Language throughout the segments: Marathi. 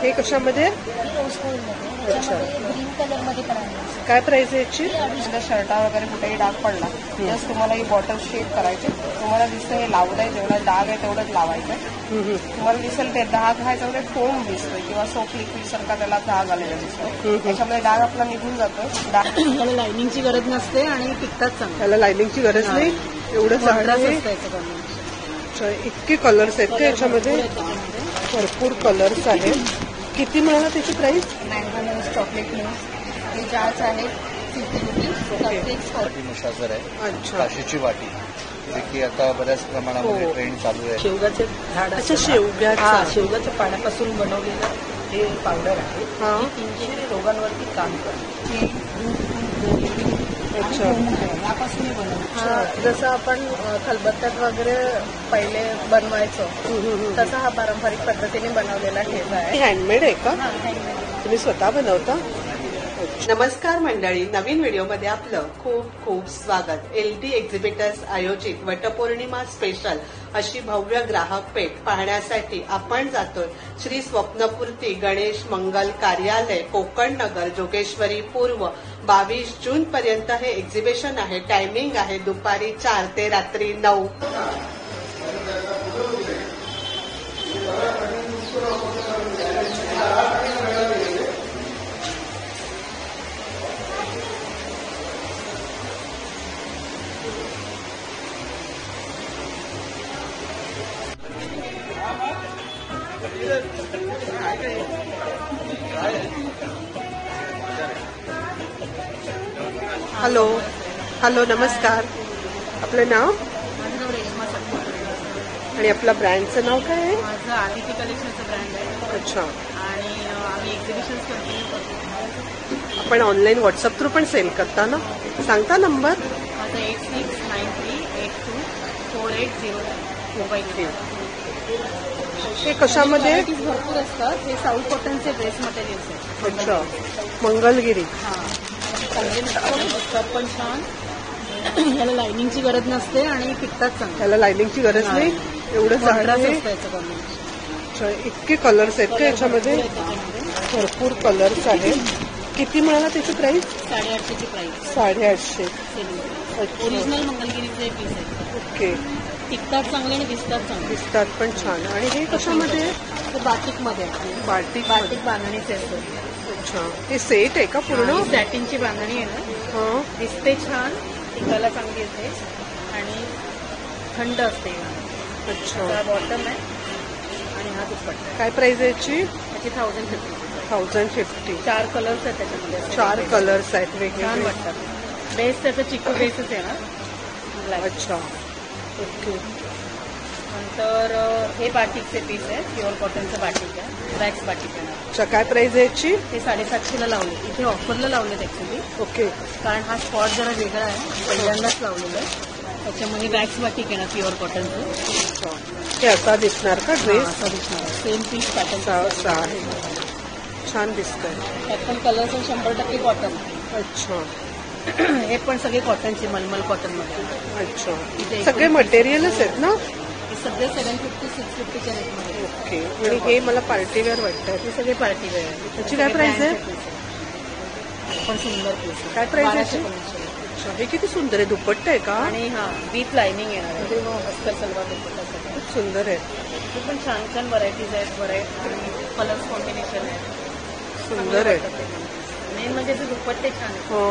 हे कशामध्ये? अच्छा, ग्रीन कलर मध्ये पण आहे. काय प्राइस आहे याची? शर्टा वगैरे कुठेही डाग पडला जस्ट तुम्हाला ही बॉटल शेप करायचे. तुम्हाला दिसतं हे लावलंय, जेवढा डाग आहे तेवढंच लावायचं. तुम्हाला दिसेल ते डाग आहे तेवढे फोम दिसतोय किंवा सोप लिक्विड सारखा त्याला डाग आलेला दिसतो. त्याच्यामुळे डाग आपला निघून जातो. त्याला लाइनिंगची गरज नसते आणि टिकतात चांगलं. त्याला लाइनिंगची गरज नाही. एवढं चांगलं आहे. अच्छा, इतके कलर्स आहेत का याच्यामध्ये? भरपूर कलर्स आहेत. किती मिळाला त्याची price? Mango news, chocolate news हे जार्स आहेत 50 रुपीज. मशाजर आहे. अच्छा, काशीची वाटी जे की आता बऱ्याच प्रमाणामध्ये ट्रेंड चालू आहे. शेवगाचे झाड. अच्छा, शेवगाच्या पाण्यापासून बनवलेलं हे पावडर आहे. 300 रोगांवरती काम करते. अच्छा, यापासूनही बनवतो. जसं आपण खलबत्त्यात वगैरे पहिले बनवायचो तसा हा पारंपरिक पद्धतीने बनवलेला ठेवा आहे. हँडमेड आहे का? तुम्ही स्वतः बनवता? नमस्कार मंडळी, नवीन व्हिडिओमध्ये आपलं खूप खूप स्वागत. LD एक्झिबिटर्स आयोजित वटपौर्णिमा स्पेशल अशी भव्य ग्राहक पेठ पाहण्यासाठी आपण जातोय श्री स्वप्नपूर्ती गणेश मंगल कार्यालय, कोकण नगर, जोगेश्वरी पूर्व. 22 जून पर्यंत हे एक्झिबिशन आहे. टायमिंग आहे दुपारी 4 ते रात्री 9. हॅलो हॅलो, नमस्कार. आपलं नाव माझं नाव रेश्मा सत्ता. आणि आपल्या ब्रँडचं नाव काय आहे? माझं आदिती कलेक्शनचं ब्रँड आहे अच्छा, आणि आम्ही एक्झिबिशन्स कंटिन्यू करतो. आपण ऑनलाईन व्हॉट्सअप थ्रू पण सेल करता ना? सांगता नंबर? माझं 8693824809 मोबाईल. हे कशामध्ये? व्हरायटीज भरपूर असतात. हे साऊथ कॉटनचे ड्रेस मटेरियल्स आहेत. अच्छा, मंगलगिरी. चांगले दिसतात पण छान. याला लाइनिंगची गरज नसते आणि टिकतात चांगलं. त्याला लाइनिंगची गरज नाही. एवढं चांगलं आहे. अच्छा, इतके कलर्स आहेत का याच्यामध्ये? भरपूर कलर्स आहेत. किती मिळाला त्याची प्राइस? 850ची प्राइस. 850. ओरिजिनल मंगलगिरीचे पीस आहेत. ओके, टिकतात चांगले आणि दिसतात चांगले. दिसतात पण छान. आणि हे कशामध्ये? ते बाटिक मध्ये बाटिक. बाटिक बांधणीचे असते. अच्छा, हे सेट आहे का पूर्ण? सॅटिनची बांधणी आहे ना. हा, दिसते छान, टिकायला चांगली असते आणि थंड असते. अच्छा. हा बॉटम आहे आणि हा दुपट्टा. काय प्राइस आहे याची? त्याची 1050. 1050. 4 कलर्स आहेत त्याच्यामध्ये. 4 कलर्स आहेत छान वेगवेगळे. वाटतात. बेस त्याचा चिकू बेसच आहे ना. ब्लॅक. अच्छा, ओके. नंतर हे बाटिकचे पीस आहे. प्युअर कॉटनचं बाटिक आहे. ब्लॅक्स बाटिक आहे. अच्छा, काय प्राइस आहे याची? ते 750ला लावले. इथे ऑफरला लावलेत ऍक्च्युली. ओके, कारण हा स्पॉट जरा वेगळा आहे. पहिल्यांदाच लावलेला आहे. त्याच्यामध्ये वॅक्स बाटिक आहे ना प्युअर कॉटनचं. हे असा दिसणार का ड्रेस? असा दिसणार आहे. सेम पीस पॅटर्न असा आहे. छान दिसतंय. त्यात पण कलर्स 100% कॉटन. अच्छा, हे पण सगळे कॉटनचे, मलमल कॉटन मध्ये. अच्छा, सगळे मटेरियलच आहेत ना? हे सगळे 750-650च्या रेटमध्ये. ओके. आणि हे मला पार्टीवेअर वाटतात. हे सगळे पार्टी वेअर आहे. त्याची काय प्राइस आहे? पण सुंदर पीस. काय प्राइस आहे? 1250. अच्छा, हे किती सुंदर आहे. दुपट्टा आहे का? आणि हा विथ लाइनिंग येणार आहे. अस्तर सलवार दुपट्टा. खूप सुंदर आहे. हे पण छान छान व्हरायटीज आहेत. बरेच आणि कलर्स कॉम्बिनेशन आहे. सुंदर आहे. मेन म्हणजे ते दुपट्टे छान आहेत. हो.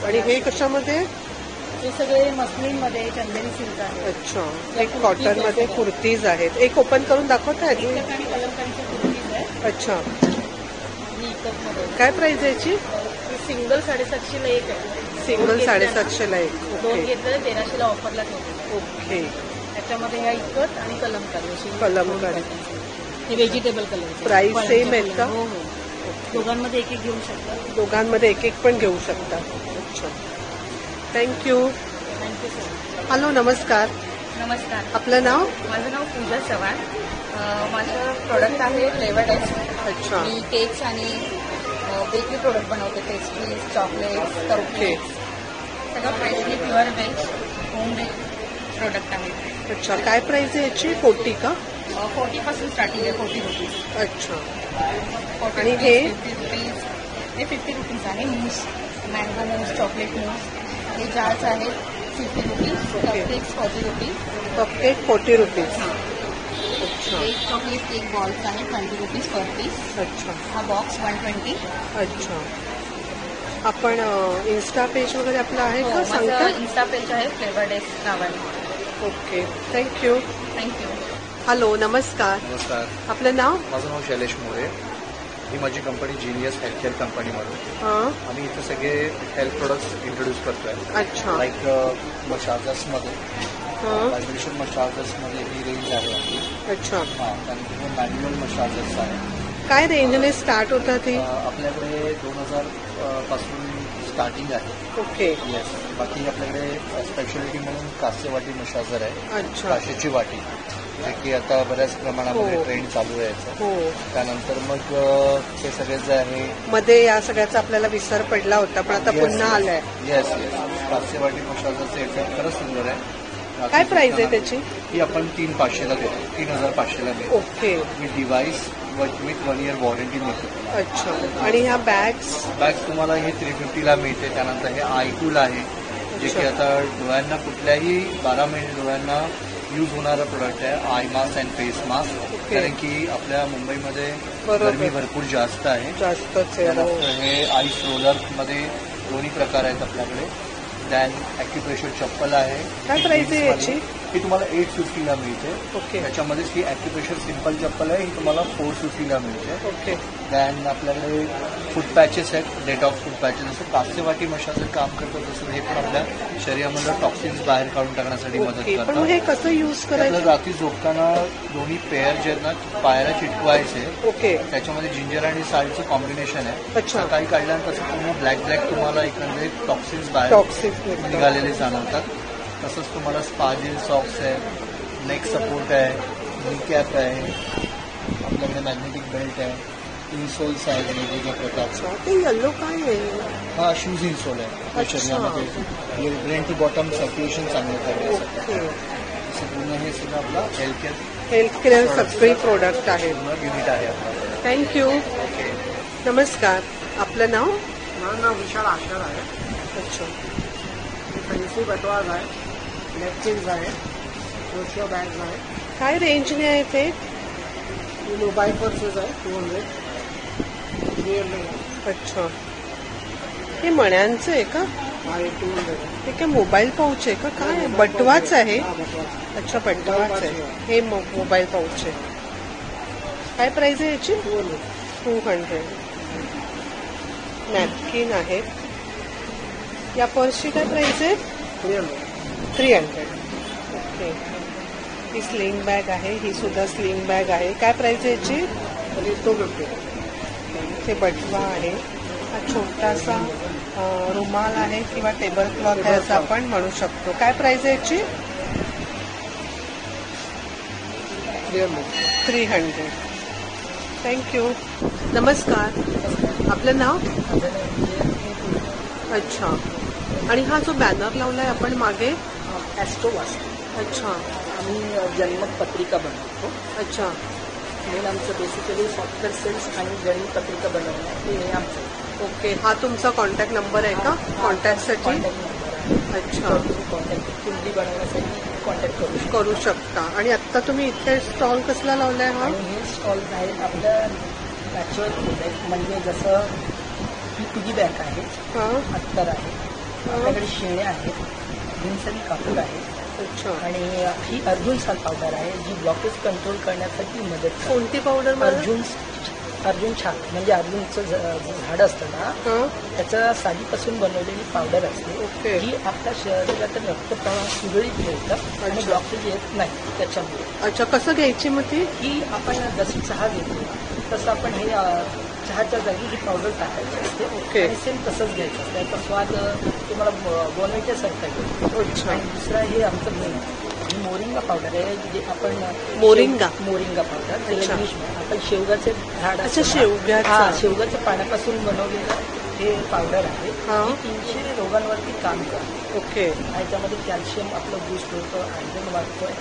आणि हे कशामध्ये? हे सगळे मस्लिन मध्ये चंदेरी सिल्क आहे. अच्छा, एक कॉटन मध्ये कुर्तीज आहेत. एक ओपन करून दाखवता इकत आणि कलमकारीच्या कुर्तीज आहे. अच्छा, आणि इकत मध्ये. काय प्राइस आहे याची? सिंगल 750ला एक आहे. सिंगल 750ला एक. दोन ओके, घेतलेले 1300ला ऑफरला ठेवले. ओके. त्याच्यामध्ये ह्या इकत आणि कलमकारी अशी. कलमकारी. हे व्हेजिटेबल कलर. प्राइस सेम आहेत का? हो हो. दोघांमध्ये एक एक घेऊ शकता. दोघांमध्ये एक एक पण घेऊ शकता. अच्छा, थँक्यू. Thank you sir. हॅलो, नमस्कार. नमस्कार. आपलं नाव? माझं नाव पूजा चव्हाण. माझं प्रोडक्ट आहे फ्लेवर टेस्ट. अच्छा, मी केक्स आणि बेकरी प्रोडक्ट बनवते. Pastries, chocolates, okay. सगळं freshly pure veg, home made. Product आहे. अच्छा, काय प्राइस आहे याची? 40 का? 40 पासून स्टार्टिंग आहे, 40 रुपीज. अच्छा. आणि हे? 50 रुपीज. हे 50 रुपीज आहे. मूस, मँगो मूस, चॉकलेट मूस. हे जार्स आहेत 50 rupees. Cupcakes 40 rupees. Cupcake 40 rupees. अच्छा. एक चॉकलेट केक बॉल्स आहे 20 रुपीज पर पीस. अच्छा. हा बॉक्स 120. अच्छा. आपण इन्स्टा पेज वगैरे आपलं आहे का सांगता? माझं इन्स्टा पेज आहे फ्लेवर डेज नावाने. Okay, thank you. थँक्यू. हॅलो, नमस्कार. नमस्कार, आपलं नाव? माझं नाव शैलेश मोरे. ही माझी कंपनी जीनियस हेल्थकेअर कंपनीमधून. हां. आम्ही इथे सगळे हेल्थ प्रोडक्ट्स इंट्रोड्यूस करतोय. अच्छा. लाईक मसाजर्समध्ये, हां. व्हायब्रेशन मसाजर्समध्ये ही रेंज आहे आपली. अच्छा. हां, त्यानंतर मॅन्युअल मसाजर्स आहे. काय रेंजने स्टार्ट होतं ते? आपल्याकडे 2000 पासून स्टार्टिंग आहे. ओके. येस. बाकी आपल्याकडे स्पेशालिटी म्हणून कासेवाटी मसाजर आहे. अच्छा. काशेची वाटी, जे की आता बऱ्याच प्रमाणामध्ये हो. ट्रेंड चालू आहे याचा. हो. त्यानंतर मग ते सगळे जे आहे मध्ये या सगळ्याचा आपल्याला विसर पडला होता, पण आता पुन्हा आलाय. Yes yes. कासेवाटी मसाजरचे इफेक्ट खरंच सुंदर आहे. काय प्राइस आहे त्याची? ही आपण 3500ला देतो. 3500ला देतो. Okay. With device with 1 year warranty मिळते. अच्छा. आणि ह्या बॅग्स? बॅग्स तुम्हाला हे 350ला मिळते. त्यानंतर हे आयकूल आहे, जे की आता डोळ्यांना कुठल्याही 12 महिने डोळ्यांना यूज होणारा प्रोडक्ट आहे. Eye mask and face mask. Okay. कारण की आपल्या मुंबईमध्ये बरोबर. गरमी भरपूर जास्त आहे. जास्तच आहे. हो. त्यानंतर हे आईस रोलरमध्ये दोन्ही प्रकार आहेत आपल्याकडे. दॅन ॲक्युप्रेशर चप्पल आहे. काय प्राइस आहे याची? ही तुम्हाला 850ला मिळते. ओके. त्याच्यामध्येच ही ॲक्युप्रेशर सिम्पल चप्पल आहे, ही तुम्हाला 450ला मिळते. ओके. दॅन आपल्याकडे फूट पॅचेस आहेत, डेटॉक्स फूट पॅचेस. जसं कासेवाटी मशाचं काम करतं तसं हे पण आपल्या शरीरामधलं टॉक्सिन्स बाहेर काढून टाकण्यासाठी मदत ओके. पण करतं. मग हे कसं यूज आपल्याला करायचं? रात्री झोपताना दोन्ही पेअर जे आहेत ना पायाला चिटकवायचे. ओके. त्याच्यामध्ये जिंजर आणि साल्टचं कॉम्बिनेशन आहे. अच्छा. सकाळी काढल्यानंतर तसं पूर्ण ब्लॅक तुम्हाला एकंदरीत टॉक्सिन्स बाहेर टॉक्सिक निघालेले जाणवतात. तसंच तुम्हाला स्पाजेल सॉक्स आहे, नेक सपोर्ट आहे, नी कॅप आहे, आपल्याकडे मॅग्नेटिक बेल्ट आहे, इन्सोल्स आहेत वेगवेगळ्या प्रकारचे. ते येल्लो काय आहे? हा शूज इन्सोल आहे. अच्छा. शरीरामध्ये ब्रेन टू बॉटम सर्क्युलेशन चांगलं करण्यासाठी. ओके. असं पूर्ण हे सगळं आपलं हेल्थ केअर सगळी प्रोडक्ट आहेत. पूर्ण युनिट आहे आपलं. थँक्यू. ओके. नमस्कार. आपलं नाव? माझं नाव विशाल आशर आहे. अच्छा. फॅन्सी बटवाज आहे, नेपकिन्स आहे, रोशिओ बॅग्स आहे, काय रेंजने आहे ते? मोबाईल पर्सेस आहे 200, 300 आहे. अच्छा. हे मण्यांचं आहे का? आहे 200 आहे. हे काय मोबाईल पाऊच आहे का? काय आहे? बटवाच आहे? हा, बटवाज. अच्छा, बटवाच आहे. हे मोबाईल पाऊच आहे. काय प्राइस आहे याची? 200. नॅपकिन आहेत. या पर्सची काय प्राइस आहे? 300. ओके. ही स्लिंग बॅग आहे, ही सुद्धा स्लिंग बॅग आहे. काय प्राइस आहे याची? 250. ते बटवा आहे. हा छोटासा रुमाल आहे किंवा टेबल क्लॉथ आहे असं आपण म्हणू शकतो. काय प्राइस आहे याची? 300. थँक्यू. नमस्कार. आपलं नाव? अच्छा. आणि हा जो बॅनर लावलाय आपण मागे? ॲस्ट्रोवास. अच्छा. आम्ही जन्मपत्रिका बनवतो. अच्छा. मेन आमचं बेसिकली सॉफ्टवेअर सेल्स आणि जन्मपत्रिका बनवणं हे आमचं. ओके. हा तुमचा कॉन्टॅक्ट नंबर आहे का कॉन्टॅक्टसाठी? अच्छा. कॉन्टॅक्ट कुंडी बनवण्यासाठी कॉन्टॅक्ट करू शकता. आणि आत्ता तुम्ही इथे स्टॉल कसला लावलाय हा? आणि हे स्टॉल्स आहेत आपलं नॅचरल प्रोडक्ट, म्हणजे जसं ही पिगी बॅग आहे, हा. अत्तर आहे, आपल्याकडे शेळ्या आहेत, हिंसनी कापूर आहे, अच्छा. आणि ही अर्जुन साल पावडर आहे जी ब्लॉकेज कंट्रोल करण्यासाठी मदत करते. कोणती पावडर मला? अर्जुन छान म्हणजे अर्जुनचं झाड असतं ना, हा. त्याच्या सालीपासून बनवलेली पावडर असते. ओके. ही आपल्या शरीराचं रक्तप्रवाह सुरळीत ठेवतं आणि ब्लॉकेज येत नाही त्याच्यामुळे. अच्छा. कसं घ्यायची मग ती? ही आपण जशी चहा घेतो तसं आपण हे चहाच्या जागी ही पावडर टाकायची असते. ओके. आणि सेम तसंच घ्यायचं असतं. याचा स्वाद तुम्हाला बोनविट्यासारखा येतो. अच्छा. आणि दुसरा हे आमचं मेन ही मोरिंगा पावडर आहे, जे आपण मोरिंगा पावडर अच्छा. इंग्लिश आपण शेवगाचे झाड अच्छा, शेवग्याचं. हा, शेवगाच्या पाण्यापासून बनवलेलं हे पावडर आहे हा. ही 300 रोगांवरती काम करते. ओके. याच्यामध्ये कॅल्शियम आपलं बूस्ट होतं, आयर्न वाढतं,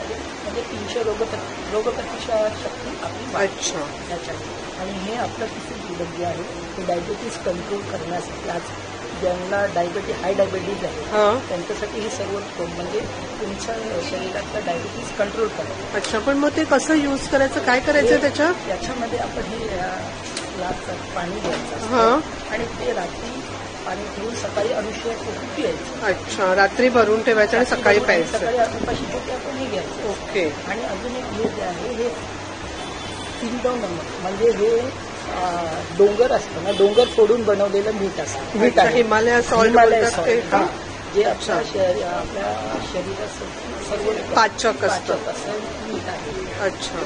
म्हणजे 300 रोगप्रतिशक्ती आपली वाढते अच्छा. त्याच्यामध्ये. आणि हे आपलं तिसरी प्रोडक्ट आहे ते डायबिटीज कंट्रोल करण्यासाठी. आज ज्यांना हाय डायबिटीज आहे हा. त्यांच्यासाठी हे सर्वोत्तम, म्हणजे तुमच्या शरीरातला डायबिटीज कंट्रोल करतो. अच्छा, पण मग ते कसं यूज करायचं, काय करायचं त्याच्यात? याच्यामध्ये आपण हे ग्लासचं पाणी घ्यायचं हा. असतं आणि ते रात्री पाणी ठेवून सकाळी अनुशयात प्यायचं. अच्छा, रात्री भरून ठेवायचं आणि सकाळी प्यायचं. सकाळी उपाशी पोटी आपण हे घ्यायचं. ओके. आणि अजून एक हे जे आहे हे सिंधव नमक, म्हणजे हे डोंगर असतं ना, डोंगर फोडून बनवलेलं मीठ असतं. मीठ अच्छा, आहे हिमालय सॉल्ट हिमालय बोलतात ते salt. का? हा. जे आपल्या शरीराचं सर्व पाचक असतं. असं मीठ आहे. अच्छा.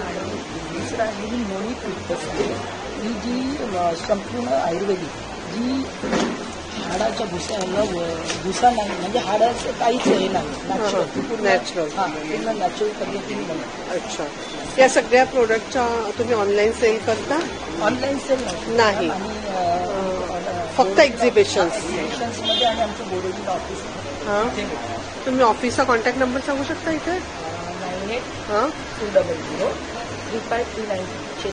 आणि दुसरं आहे ही मोनी पित्तस आहे. ही जी संपूर्ण आयुर्वेदिक जी हाडाच्या भुसा नाही, म्हणजे हाडाचं काहीच हे नाही, नॅचरल. हां पूर्ण नॅचरल पद्धतीने बनवतो. अच्छा. या सगळ्या प्रोडक्टच्या तुम्ही ऑनलाईन सेल करता? ऑनलाईन सेल नाही. फक्त एक्झिबिशन्समध्ये आणि आमचं बोर्डिंग ऑफिस हां. तुम्ही ऑफिसचा कॉन्टॅक्ट नंबर सांगू शकता इथे? 98 हां. 200 3539